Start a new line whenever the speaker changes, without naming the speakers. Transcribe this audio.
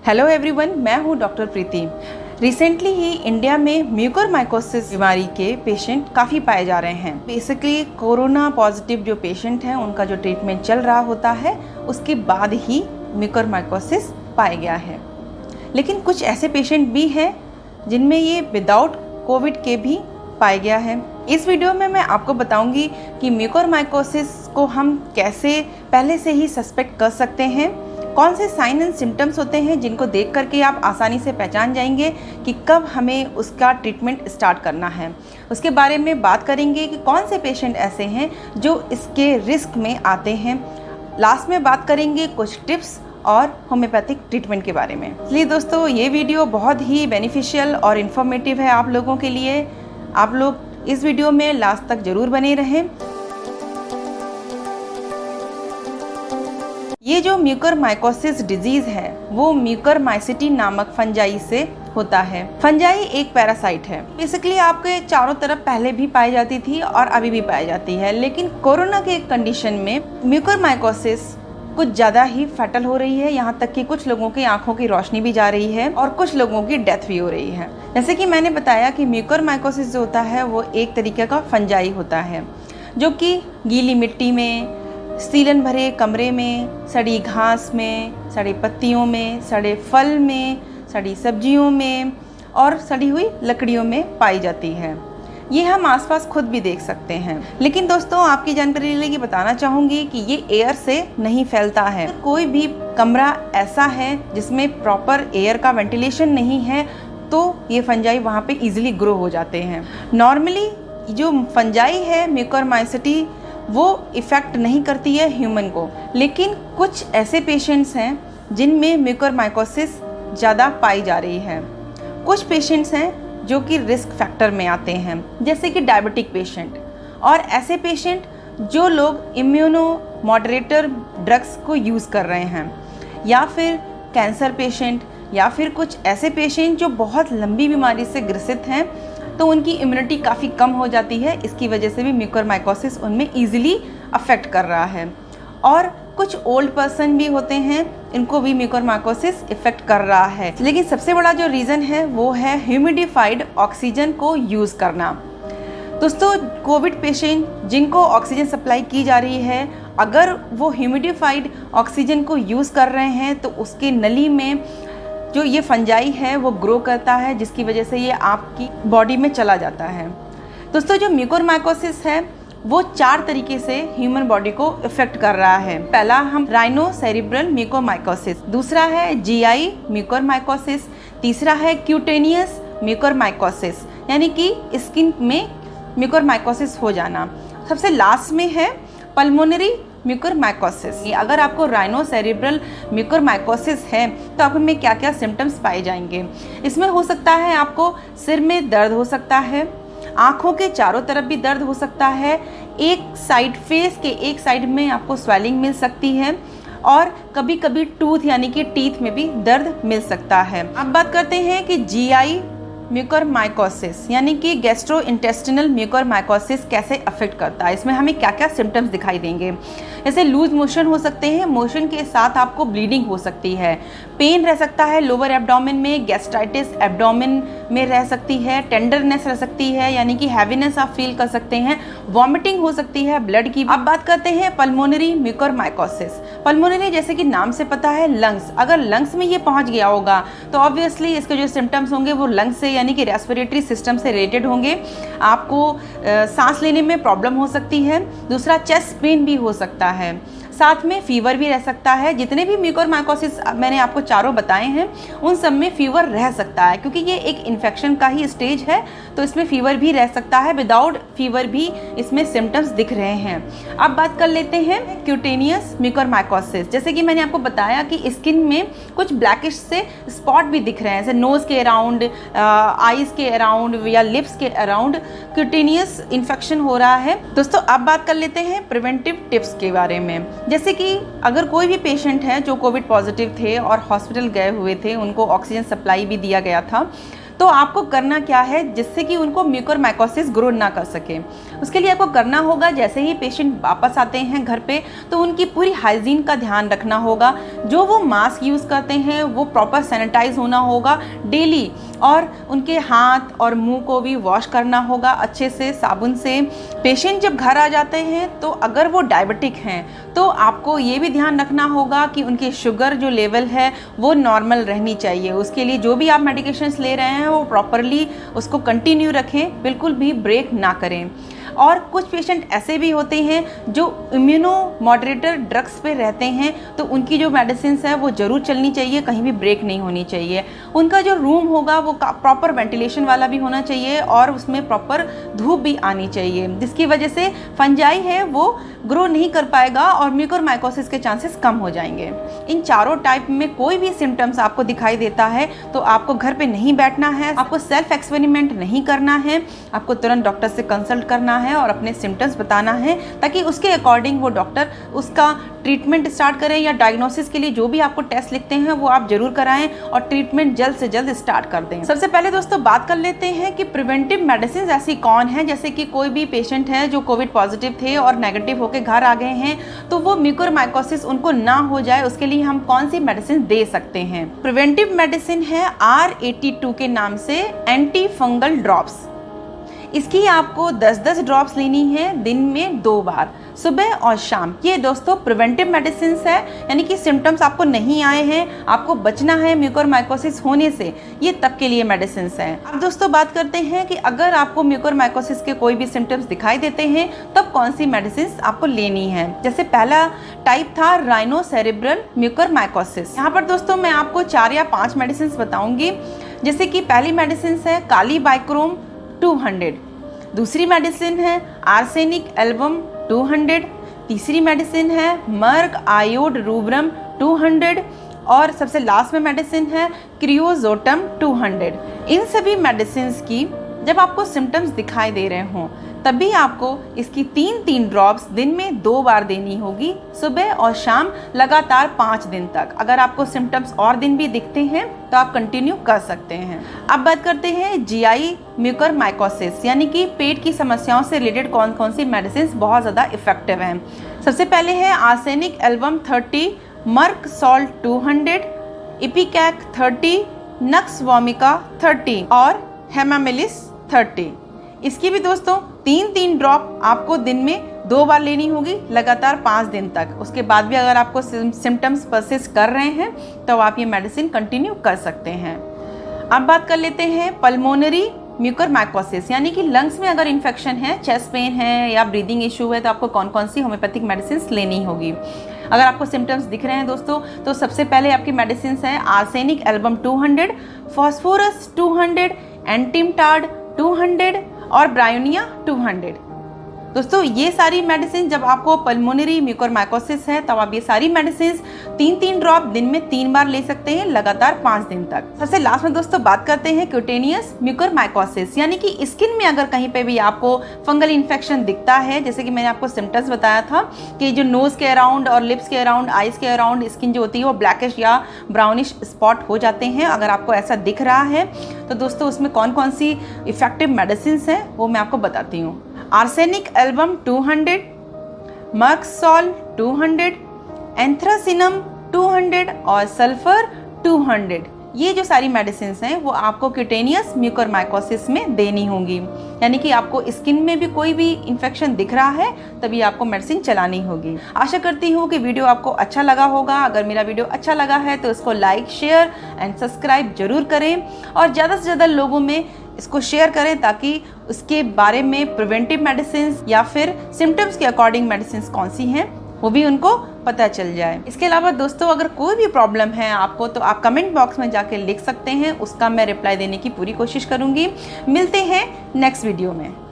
Hello everyone, मैं हूं doctor प्रीति। Recently ही India में म्यूकोरमाइकोसिस बीमारी के पेशेंट काफ़ी पाए जा रहे हैं। बेसिकली कोरोना पॉजिटिव जो पेशेंट हैं उनका जो ट्रीटमेंट चल रहा होता है उसके बाद ही म्यूकोरमाइकोसिस पाया गया है। लेकिन कुछ ऐसे पेशेंट भी हैं जिनमें ये विदाउट कोविड के भी पाया गया है। इस वीडियो में मैं आपको बताऊंगी कि म्यूकोरमाइकोसिस को हम कैसे पहले से ही सस्पेक्ट कर सकते हैं, कौन से साइन एंड सिम्टम्स होते हैं जिनको देख करके आप आसानी से पहचान जाएंगे कि कब हमें उसका ट्रीटमेंट स्टार्ट करना है। उसके बारे में बात करेंगे कि कौन से पेशेंट ऐसे हैं जो इसके रिस्क में आते हैं। लास्ट में बात करेंगे कुछ टिप्स और होम्योपैथिक ट्रीटमेंट के बारे में। इसलिए दोस्तों ये वीडियो बहुत ही बेनिफिशियल और इन्फॉर्मेटिव है आप लोगों के लिए। आप लोग इस वीडियो में लास्ट तक ज़रूर बने रहें। ये जो म्यूकोरमाइकोसिस डिजीज़ है वो म्यूकोरमाइसिटी नामक फंजाई से होता है। फंजाई एक पैरासाइट है। बेसिकली आपके चारों तरफ पहले भी पाई जाती थी और अभी भी पाई जाती है, लेकिन कोरोना के कंडीशन में म्यूकोरमाइकोसिस कुछ ज़्यादा ही फैटल हो रही है। यहाँ तक कि कुछ लोगों की आंखों की रोशनी भी जा रही है और कुछ लोगों की डेथ भी हो रही है। जैसे कि मैंने बताया कि म्यूकोरमाइकोसिस जो होता है वो एक तरीके का फंजाई होता है जो कि गीली मिट्टी में, सीलन भरे कमरे में, सड़ी घास में, सड़े पत्तियों में, सड़े फल में, सड़ी सब्जियों में और सड़ी हुई लकड़ियों में पाई जाती है। ये हम आसपास खुद भी देख सकते हैं। लेकिन दोस्तों आपकी जानकारी के लिए बताना चाहूँगी कि ये एयर से नहीं फैलता है। कोई भी कमरा ऐसा है जिसमें प्रॉपर एयर का वेंटिलेशन नहीं है तो ये फंजाई वहाँ पे इजीली ग्रो हो जाते हैं। नॉर्मली जो फंजाई है म्यूकोरमाइसिटी वो इफ़ेक्ट नहीं करती है ह्यूमन को, लेकिन कुछ ऐसे पेशेंट्स हैं जिनमें म्यूकोरमाइकोसिस ज़्यादा पाई जा रही है। कुछ पेशेंट्स हैं जो कि रिस्क फैक्टर में आते हैं, जैसे कि डायबिटिक पेशेंट और ऐसे पेशेंट जो लोग इम्यूनो मॉडरेटर ड्रग्स को यूज़ कर रहे हैं, या फिर कैंसर पेशेंट, या फिर कुछ ऐसे पेशेंट जो बहुत लंबी बीमारी से ग्रसित हैं तो उनकी इम्यूनिटी काफ़ी कम हो जाती है। इसकी वजह से भी म्यूकोरमाइकोसिस उनमें ईजिली अफेक्ट कर रहा है। और कुछ ओल्ड पर्सन भी होते हैं, इनको भी म्यूकोरमाइकोसिस इफेक्ट कर रहा है। लेकिन सबसे बड़ा जो रीज़न है वो है ह्यूमिडिफाइड ऑक्सीजन को यूज़ करना। दोस्तों कोविड पेशेंट जिनको ऑक्सीजन सप्लाई की जा रही है, अगर वो ह्यूमिडिफाइड ऑक्सीजन को यूज़ कर रहे हैं तो उसके नली में जो ये फंजाई है वो ग्रो करता है, जिसकी वजह से ये आपकी बॉडी में चला जाता है। दोस्तों जो म्यूकोरमाइकोसिस है वो 4 तरीके से ह्यूमन बॉडी को इफेक्ट कर रहा है। पहला हम राइनोसेरिब्रल म्यूकोरमाइकोसिस, दूसरा है जीआई म्यूकोरमाइकोसिस, तीसरा है क्यूटेनियस म्यूकोरमाइकोसिस यानी कि स्किन में म्यूकोरमाइकोसिस हो जाना, सबसे लास्ट में है पल्मोनरी म्यूकोरमाइकोसिस। अगर आपको राइनोसेरिब्रल म्यूकोरमाइकोसिस है तो आप में क्या क्या सिम्टम्स पाए जाएंगे। इसमें हो सकता है आपको सिर में दर्द हो सकता है, आँखों के चारों तरफ भी दर्द हो सकता है, एक साइड फेस के एक साइड में आपको स्वेलिंग मिल सकती है और कभी कभी टूथ यानी कि टीथ में भी दर्द मिल सकता है। अब बात करते हैं कि जीआई म्यूकोरमाइकोसिस यानी कि गैस्ट्रोइंटेस्टिनल म्यूकोरमाइकोसिस कैसे अफेक्ट करता है। इसमें हमें क्या क्या सिम्टम्स दिखाई देंगे, जैसे लूज मोशन हो सकते हैं, मोशन के साथ आपको ब्लीडिंग हो सकती है, पेन रह सकता है लोअर एब्डोमेन में, गैस्ट्राइटिस एब्डोमेन में रह सकती है, टेंडरनेस रह सकती है यानी कि हैवीनेस आप फील कर सकते हैं, वॉमिटिंग हो सकती है ब्लड की। अब बात करते हैं पल्मोनरी म्यूकोरमाइकोसिस। पल्मोनरी जैसे कि नाम से पता है लंग्स, अगर लंग्स में ये पहुंच गया होगा तो ऑब्वियसली इसके जो सिम्टम्स होंगे वो लंग्स से यानी कि रेस्पिरेटरी सिस्टम से रिलेटेड होंगे। आपको सांस लेने में प्रॉब्लम हो सकती है। दूसरा चेस्ट पेन भी हो सकता है, साथ में फीवर भी रह सकता है। जितने भी म्यूकोरमाइकोसिस मैंने आपको चारों बताए हैं उन सब में फीवर रह सकता है, क्योंकि ये एक इन्फेक्शन का ही स्टेज है तो इसमें फीवर भी रह सकता है। विदाउट फीवर भी इसमें सिम्टम्स दिख रहे हैं। अब बात कर लेते हैं क्यूटेनियस म्यूकोरमाइकोसिस। जैसे कि मैंने आपको बताया कि स्किन में कुछ ब्लैकिश से स्पॉट भी दिख रहे हैं, जैसे नोज़ के अराउंड, आईज के अराउंड या लिप्स के अराउंड क्यूटेनियस इन्फेक्शन हो रहा है। दोस्तों अब बात कर लेते हैं प्रिवेंटिव टिप्स के बारे में। जैसे कि अगर कोई भी पेशेंट है जो कोविड पॉजिटिव थे और हॉस्पिटल गए हुए थे, उनको ऑक्सीजन सप्लाई भी दिया गया था, तो आपको करना क्या है जिससे कि उनको म्यूकोरमाइकोसिस ग्रो ना कर सके। उसके लिए आपको करना होगा, जैसे ही पेशेंट वापस आते हैं घर पे तो उनकी पूरी हाइजीन का ध्यान रखना होगा। जो वो मास्क यूज़ करते हैं वो प्रॉपर सैनिटाइज होना होगा डेली, और उनके हाथ और मुंह को भी वॉश करना होगा अच्छे से साबुन से। पेशेंट जब घर आ जाते हैं तो अगर वो डायबिटिक हैं तो आपको ये भी ध्यान रखना होगा कि उनकी शुगर जो लेवल है वो नॉर्मल रहनी चाहिए। उसके लिए जो भी आप मेडिकेशंस ले रहे हैं वो प्रॉपरली उसको कंटिन्यू रखें, बिल्कुल भी ब्रेक ना करें। और कुछ पेशेंट ऐसे भी होते हैं जो इम्यूनो मॉडरेटर ड्रग्स पे रहते हैं, तो उनकी जो मेडिसिन है वो ज़रूर चलनी चाहिए, कहीं भी ब्रेक नहीं होनी चाहिए। उनका जो रूम होगा वो प्रॉपर वेंटिलेशन वाला भी होना चाहिए और उसमें प्रॉपर धूप भी आनी चाहिए, जिसकी वजह से फंजाई है वो ग्रो नहीं कर पाएगा और म्यूकोरमाइकोसिस के चांसेस कम हो जाएंगे। इन चारों टाइप में कोई भी सिम्टम्स आपको दिखाई देता है तो आपको घर पे नहीं बैठना है, आपको सेल्फ एक्सपेरिमेंट नहीं करना है, आपको तुरंत डॉक्टर से कंसल्ट करना है और अपने सिम्टम्स बताना है, ताकि उसके अकॉर्डिंग वो डॉक्टर उसका ट्रीटमेंट स्टार्ट करें, या डायग्नोसिस के लिए जो भी आपको टेस्ट लिखते हैं वो आप जरूर कराएं और ट्रीटमेंट जल्द से जल्द स्टार्ट कर दें। सबसे पहले दोस्तों बात कर लेते हैं कि प्रिवेंटिव मेडिसिन ऐसी कौन है। जैसे कि कोई भी पेशेंट है जो कोविड पॉजिटिव थे और नेगेटिव होकर घर आ गए हैं, तो वो म्यूकोरमाइकोसिस उनको ना हो जाए उसके लिए हम कौन सी मेडिसिन दे सकते हैं। प्रिवेंटिव मेडिसिन है R82 के नाम से एंटी फंगल ड्रॉप्स। इसकी आपको 10-10 ड्रॉप्स लेनी है दिन में 2 बार, सुबह और शाम। ये दोस्तों प्रिवेंटिव मेडिसिन है, यानी कि सिम्टम्स आपको नहीं आए हैं, आपको बचना है म्यूकोरमाइकोसिस होने से, ये तब के लिए मेडिसिन है। अब दोस्तों बात करते हैं कि अगर आपको म्यूकोरमाइकोसिस के कोई भी सिम्टम्स दिखाई देते हैं तब कौन सी मेडिसिन आपको लेनी है। जैसे पहला टाइप था राइनोसेरेब्रल म्यूकोरमाइकोसिस। यहाँ पर दोस्तों मैं आपको 4 या 5 मेडिसिन बताऊंगी। जैसे कि पहली मेडिसिन है कालीबाइक्रोम 200, दूसरी मेडिसिन है आर्सेनिक एल्बम 200, तीसरी मेडिसिन है मर्क आयोड रूब्रम 200 और सबसे लास्ट में मेडिसिन है क्रियोजोटम 200। इन सभी मेडिसिन की जब आपको सिम्टम्स दिखाई दे रहे हों तभी आपको इसकी 3-3 ड्रॉप्स दिन में 2 बार देनी होगी, सुबह और शाम, लगातार 5 दिन तक। अगर आपको सिम्टम्स और दिन भी दिखते हैं तो आप कंटिन्यू कर सकते हैं। अब बात करते हैं GI म्यूकोरमाइकोसिस, यानी कि पेट की समस्याओं से रिलेटेड कौन कौन सी मेडिसिन बहुत ज़्यादा इफेक्टिव हैं। सबसे पहले है arsenic album 30, merc sol 200, ipecac 30, nux vomica 30 और हेमामेलिस 30। इसकी भी दोस्तों 3-3 ड्रॉप आपको दिन में 2 बार लेनी होगी, लगातार 5 दिन तक। उसके बाद भी अगर आपको सिम्टम्स परसिस्ट कर रहे हैं तो आप ये मेडिसिन कंटिन्यू कर सकते हैं। अब बात कर लेते हैं पल्मोनरी म्यूकोरमाइकोसिस, यानी कि लंग्स में अगर इन्फेक्शन है, चेस्ट पेन है या ब्रीदिंग इशू है तो आपको कौन कौन सी होम्योपैथिक मेडिसिन लेनी होगी। अगर आपको सिम्टम्स दिख रहे हैं दोस्तों तो सबसे पहले आपकी मेडिसिन है आर्सेनिक एल्बम 200, फॉस्फोरस 200, एंटिमटाड 200 और ब्रायोनिया 200। दोस्तों ये सारी मेडिसिन जब आपको पल्मोनरी म्यूकोरमाइकोसिस है तब आप ये सारी मेडिसिन 3-3 ड्रॉप दिन में 3 बार ले सकते हैं, लगातार 5 दिन तक। सबसे लास्ट में दोस्तों बात करते हैं क्यूटेनियस म्यूकोरमाइकोसिस, यानी कि स्किन में अगर कहीं पे भी आपको फंगल इन्फेक्शन दिखता है, जैसे कि मैंने आपको सिम्टम्स बताया था कि जो नोज के अराउंड और लिप्स के अराउंड, आइज के अराउंड स्किन जो होती है वो ब्लैकिश या ब्राउनिश स्पॉट हो जाते हैं। अगर आपको ऐसा दिख रहा है तो दोस्तों उसमें कौन कौन सी इफेक्टिव मेडिसिन है वो मैं आपको बताती हूँ। आर्सेनिक एल्बम 200, मर्कसॉल 200, एंथ्रासिनम 200 और सल्फर 200। ये जो सारी मेडिसिन हैं वो आपको क्यूटेनियस म्यूकोरमाइकोसिस में देनी होंगी, यानी कि आपको स्किन में भी कोई भी इन्फेक्शन दिख रहा है तभी आपको मेडिसिन चलानी होगी। आशा करती हूँ कि वीडियो आपको अच्छा लगा होगा। अगर मेरा वीडियो अच्छा लगा है तो इसको लाइक, शेयर एंड सब्सक्राइब जरूर करें और ज़्यादा से ज़्यादा लोगों में इसको शेयर करें ताकि उसके बारे में प्रिवेंटिव मेडिसिन या फिर सिम्टम्स के अकॉर्डिंग मेडिसिन कौन सी हैं वो भी उनको पता चल जाए। इसके अलावा दोस्तों अगर कोई भी प्रॉब्लम है आपको तो आप कमेंट बॉक्स में जाके लिख सकते हैं, उसका मैं रिप्लाई देने की पूरी कोशिश करूँगी। मिलते हैं नेक्स्ट वीडियो में।